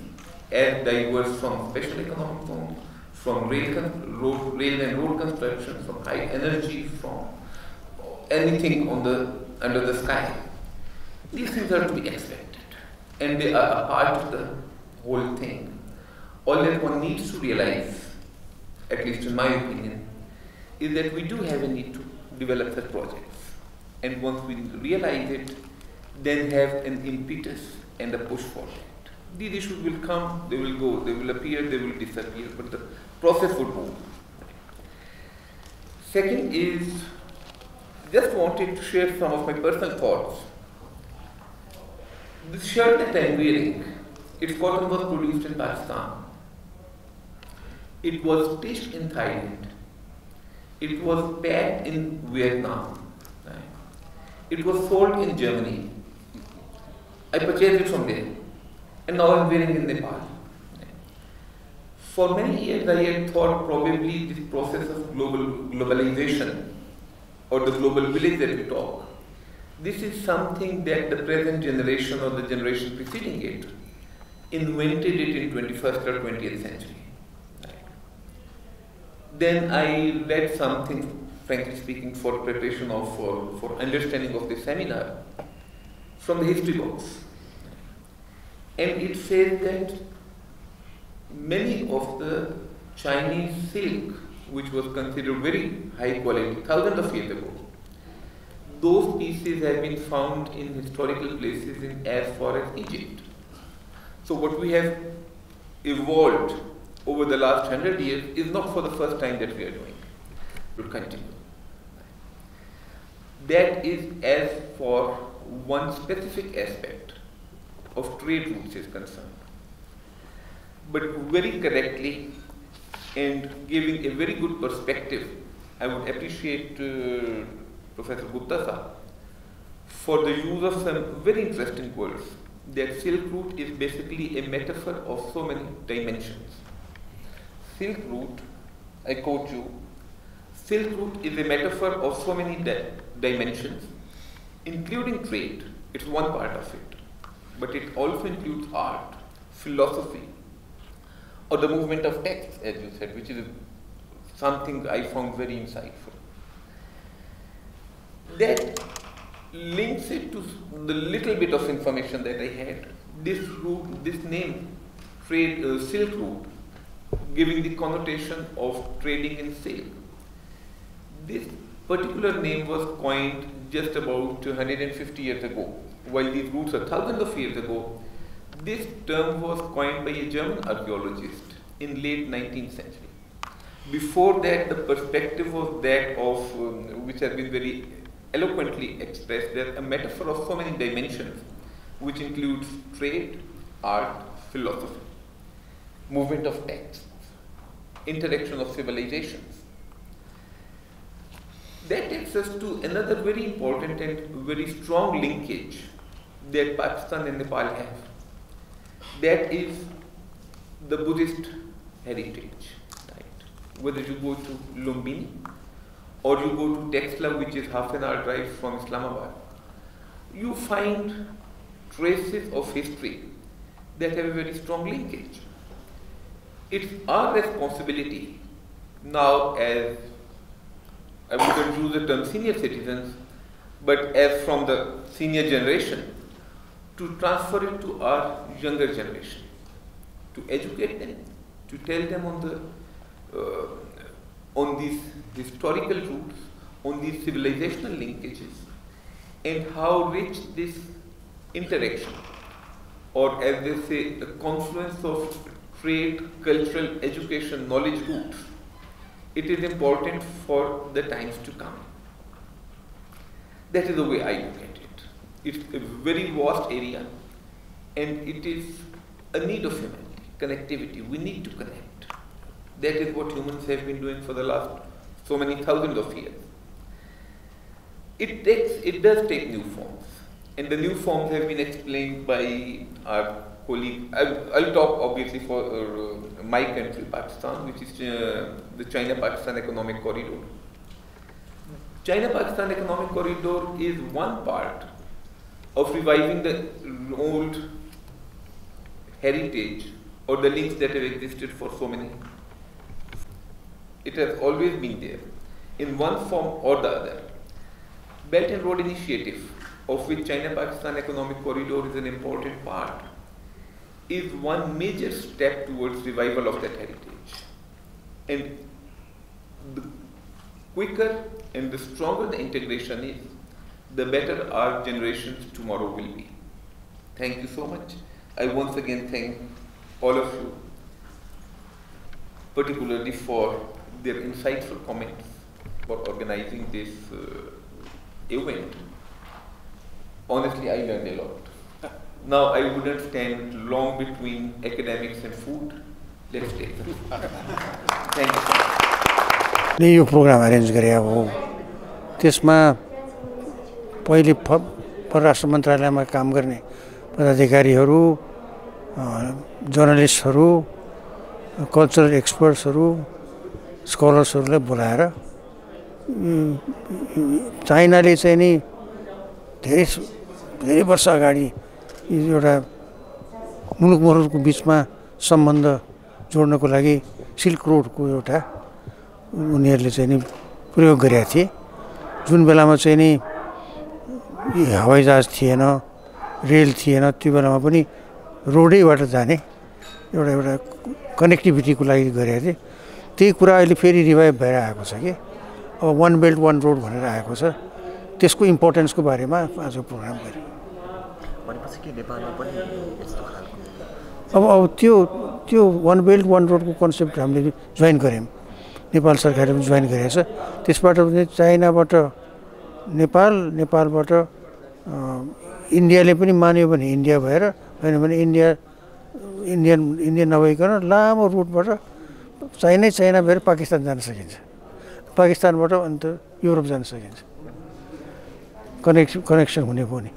[SPEAKER 1] as diverse from special economic zones, from rail and road construction, from high energy, from anything under the sky. These things are to be expected, and they are a part of the whole thing. All that one needs to realize, at least in my opinion, is that we do have a need to develop such projects. And once we realize it, then have an impetus and a push for it. These issues will come, they will go, they will appear, they will disappear, but the process would move. Second is, just wanted to share some of my personal thoughts. This shirt that I am wearing, its cotton was produced in Pakistan. It was stitched in Thailand. It was packed in Vietnam. Right? It was sold in Germany. I purchased it from there. And now I'm wearing it in Nepal. Right? For many years I had thought probably this process of globalization or the global village that we talk, this is something that the present generation or the generation preceding it invented it in 21st or 20th century. Right. Then I read something, frankly speaking, for preparation of, for understanding of this seminar, from the history books. And it says that many of the Chinese silk, which was considered very high quality thousands of years ago, those pieces have been found in historical places in as far as Egypt. So what we have evolved over the last 100 years is not for the first time that we are doing. It will continue. That is as for one specific aspect of trade routes is concerned. But very correctly and giving a very good perspective, I would appreciate Professor Gupta sir for the use of some very interesting words. That Silk Route is basically a metaphor of so many dimensions. Silk Route, I quote you, Silk Route is a metaphor of so many dimensions, including trade. It's one part of it. But it also includes art, philosophy, or the movement of texts, as you said, which is something I found very insightful. That links it to the little bit of information that I had. This route, this name, trade, Silk Route, giving the connotation of trading in silk. This particular name was coined just about 150 years ago. While these routes are thousands of years ago, this term was coined by a German archaeologist in late 19th century. Before that, the perspective was that of, which has been very eloquently expressed, there's a metaphor of so many dimensions, which includes trade, art, philosophy, movement of texts, interaction of civilizations. That takes us to another very important and very strong linkage that Pakistan and Nepal have. That is the Buddhist heritage. Right? Whether you go to Lumbini or you go to Texla, which is half an hour drive from Islamabad, you find traces of history that have a very strong linkage. It's our responsibility now, as I wouldn't use the term senior citizens, but as from the senior generation, to transfer it to our younger generation, to educate them, to tell them on these historical roots, on these civilizational linkages, and how rich this interaction, or as they say, the confluence of trade, cultural, education, knowledge roots, it is important for the times to come. That is the way I look at it. It's a very vast area, and it is a need of humanity, connectivity. We need to connect. That is what humans have been doing for the last so many thousands of years. It does take new forms, and the new forms have been explained by our colleague. I'll talk obviously for my country, Pakistan, which is the China-Pakistan Economic Corridor. China-Pakistan Economic Corridor is one part of reviving the old heritage or the links that have existed for so many. It has always been there in one form or the other. Belt and Road Initiative, of which China-Pakistan Economic Corridor is an important part, is one major step towards revival of that heritage. And the quicker and the stronger the integration is, the better our generations tomorrow will be. Thank you so much. I once again thank all of you, particularly for their insightful comments, for organizing this event. Honestly, I learned a lot. Now I wouldn't stand long between academics and food. Let's take some food. Thank you so much.
[SPEAKER 14] ले यो programme arrange गरे हो। त्यसमा पहिले परराष्ट्र मन्त्रालयमा काम गर्ने पदाधिकारीहरू, जर्नलिस्टहरू, cultural एक्सपर्ट्सहरू, स्कलर्सहरूलाई बोलाएर चाइनाले चाहिँ नि धेरै वर्ष अगाडि एउटा मुलुकहरूको बिचमा सम्बन्ध जोड्नको लागि सिल्क रोडको एउटा उनीहरूले चाहिँ नि प्रयोग गरेका थिए, जुन बेलामा चाहिँ नि हवाईजहाज थिएन, रेल थिएन, त्यो बेलामा पनि रोडैबाट जाने एउटा कनेक्टिभिटीको लागि गरेका थिए। त्यही कुरा अहिले फेरि रिभाइभ भएर आएको छ कि अब वान बेल्ट वान रोड भनेर आएको छ। त्यसको इम्पोर्टेन्सको बारेमा आज प्रोग्राम गऱ्यो।
[SPEAKER 15] भनेपछि के नेपालमा पनि यस्तो खालको
[SPEAKER 14] अब त्यो वान बेल्ट वान रोडको कन्सेप्ट हामीले जोइन गऱ्यौँ, नेपाल सरकारले पनि जोइन गरेको छ। त्यसबाट चाहिँ चाइनाबाट नेपाल, नेपालबाट इन्डियाले पनि मान्यो भने इन्डिया भएर, होइन भने इन्डिया नभइकन लामो रुटबाट चाइना भएर पाकिस्तान जान सकिन्छ, पाकिस्तानबाट अन्त युरोप जान सकिन्छ, कनेक्सन हुने पनि।